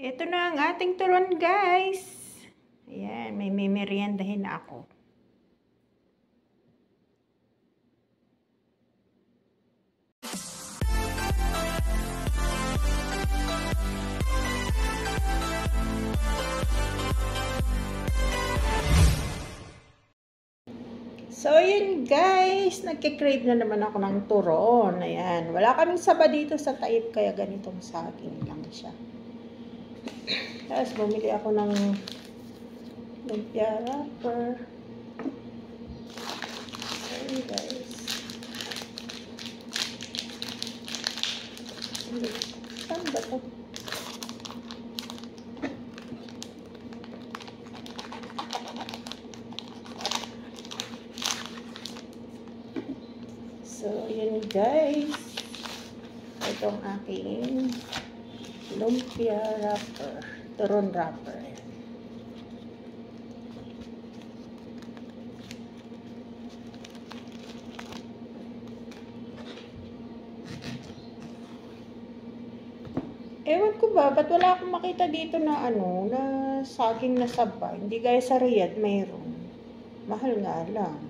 Ito na ang ating turon, guys. Ayan, may mimeriendahin na ako. So, yun guys, nagkikrave na naman ako ng turon. Ayan, wala kaming saba dito sa Taib, kaya ganitong saging lang siya. Tapos, bumili ako ng lumpia wrapper. Ayan guys. Saan ba ito? So, yun guys. Ito ang aking lumpia wrapper. Turon wrapper. Ewan ko ba, ba't wala akong makita dito na na saging na saba. Hindi gaya sa Riyadh, mayroon. Mahal nga lang.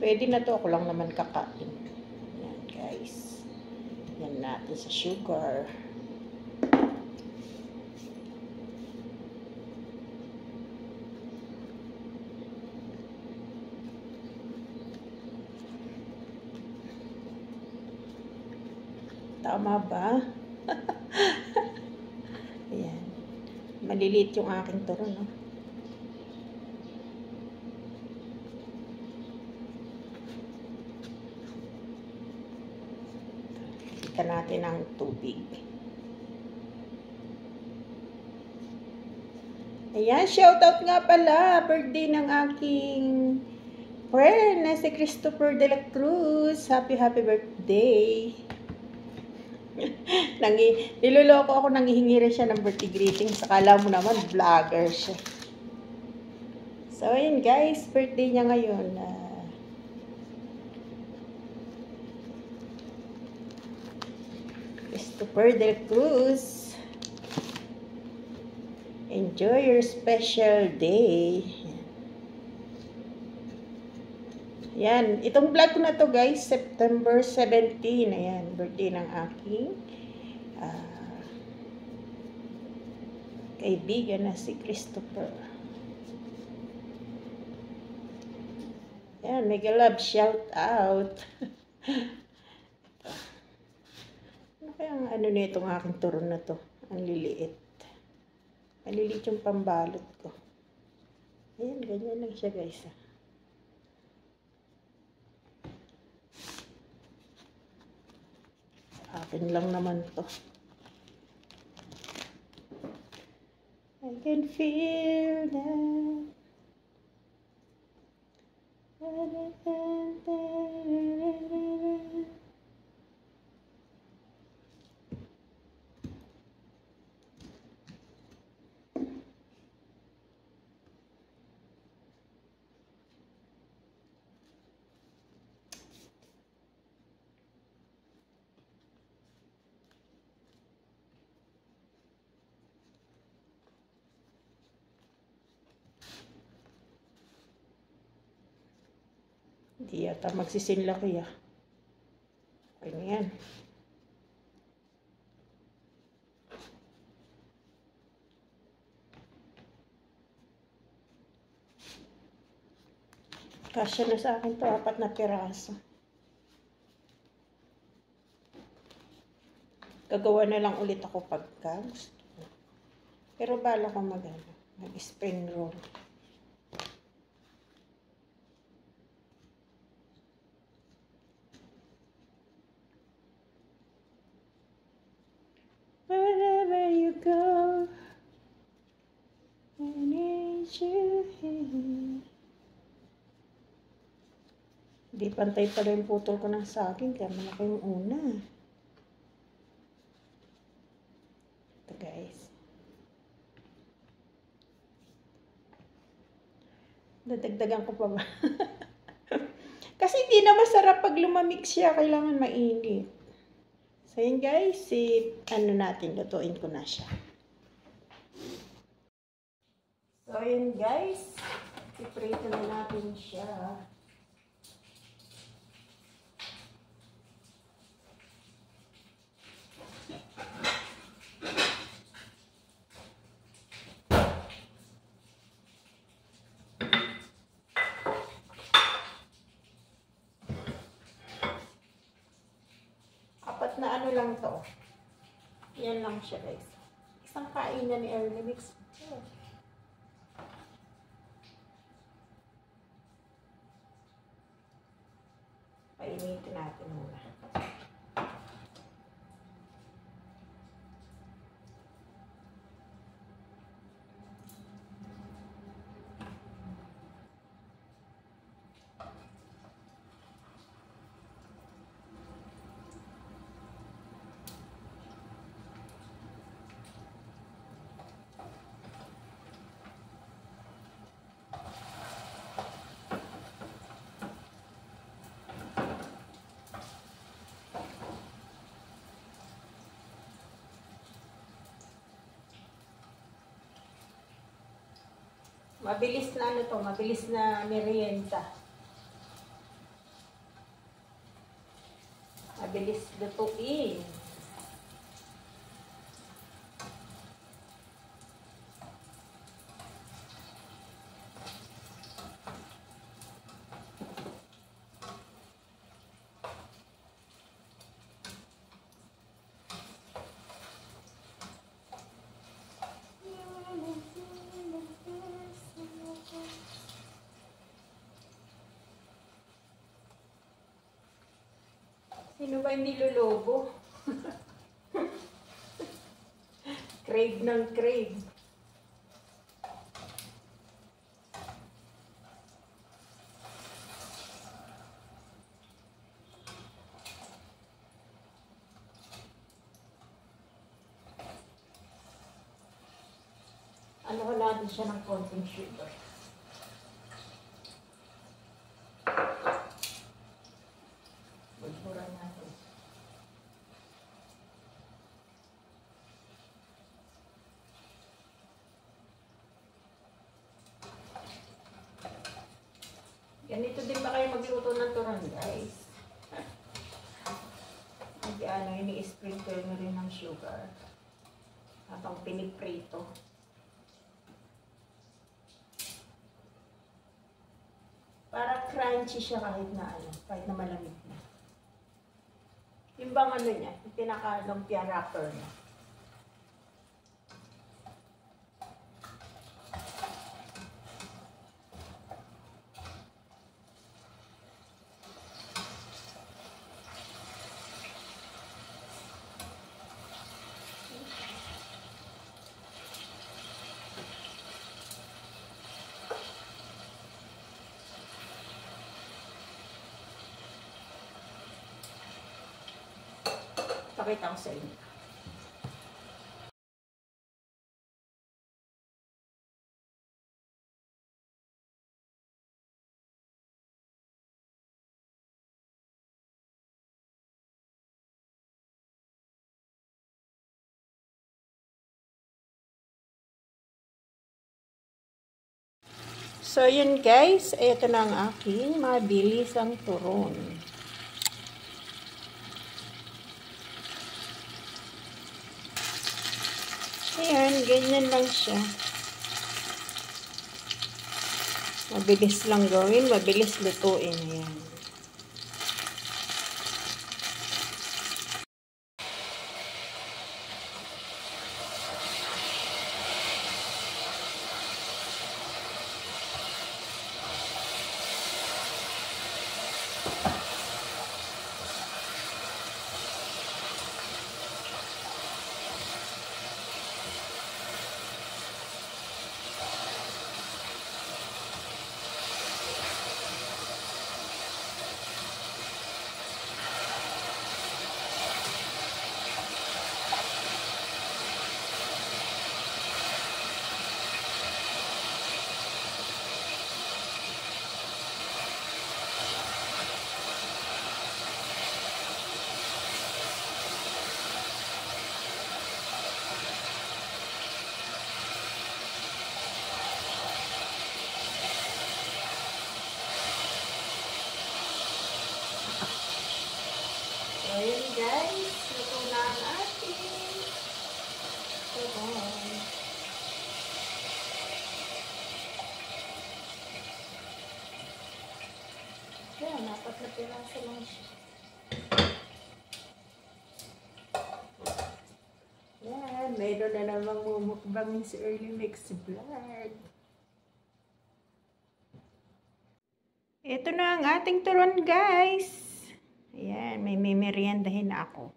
Pwede na to, ako lang naman kakain. Yan guys. Yan natin sa sugar. Tama ba? Ayan. Maliliit yung aking turon, no? Kita natin ang tubig. Ayan, shoutout nga pala. Birthday ng aking friend na si Christopher de la Cruz. Happy birthday. Niloloko ako, nanghihingi rin siya ng birthday greetings. Akala mo naman, vlogger siya. So, yun guys, birthday niya ngayon. Christopher de la Cruz. Enjoy your special day. Yan, itong vlog ko na to guys, September 17. Ayan, birthday ng aking kaibigan na si Christopher. Ayan, mega love shout out. Ano kaya ang nitong aking turon na to? Ang liliit. Maliliit yung pambalot ko. Ayan, ganyan lang siya guys. Akin lang naman to. I can feel that. Hindi yata magsisinlaki ah. Okay na yan. Kasya na sa akin to, 4 na piraso. Gagawa na lang ulit ako pagka gusto. Pero bala ko mag-spring roll. Wherever you go, I need you here. Hindi pantay pala yung putol ko ng saging, kaya malaki yung una. Ito guys. Dadagdagan ko pa ba? Kasi hindi na masarap pag lumamig siya, kailangan mainit. So, yun guys, ano natin, lutuin ko na siya. So, yun guys, iprito na natin siya. Apat na ano lang to. Yan lang siya guys. Isang kainan ni Ernie Mix. Painitin natin muna. Mabilis na ano to, mabilis na merienda. Mabilis lutuin. Sino ba hindi lulubo? Crave ng crave. Ano ko natin siya ng konting sugar. Bulburan natin. Ganito din ba kayo magluto ng turon, guys? Ano, ini-sprinkle mo rin ng sugar habang piniprito. Para crunchy siya kahit na malamig na. Yung bang ano niya, yung pinaka-lumpia wrapper niya. Pakita ko sa inyo. So, yun guys. Ito na ang aking mabilis ang turon. Ayan, ganyan lang siya. Mabilis lang gawin, mabilis lutuin. Ayan. Ayan guys, luto na ang ating turon. Ayan, 4 na piraso lang siya. Ayan, mayroon na namang mumukbang si Early Mix Vlog. Ito na ang ating turon guys. Ayan, may meriendahin na ako.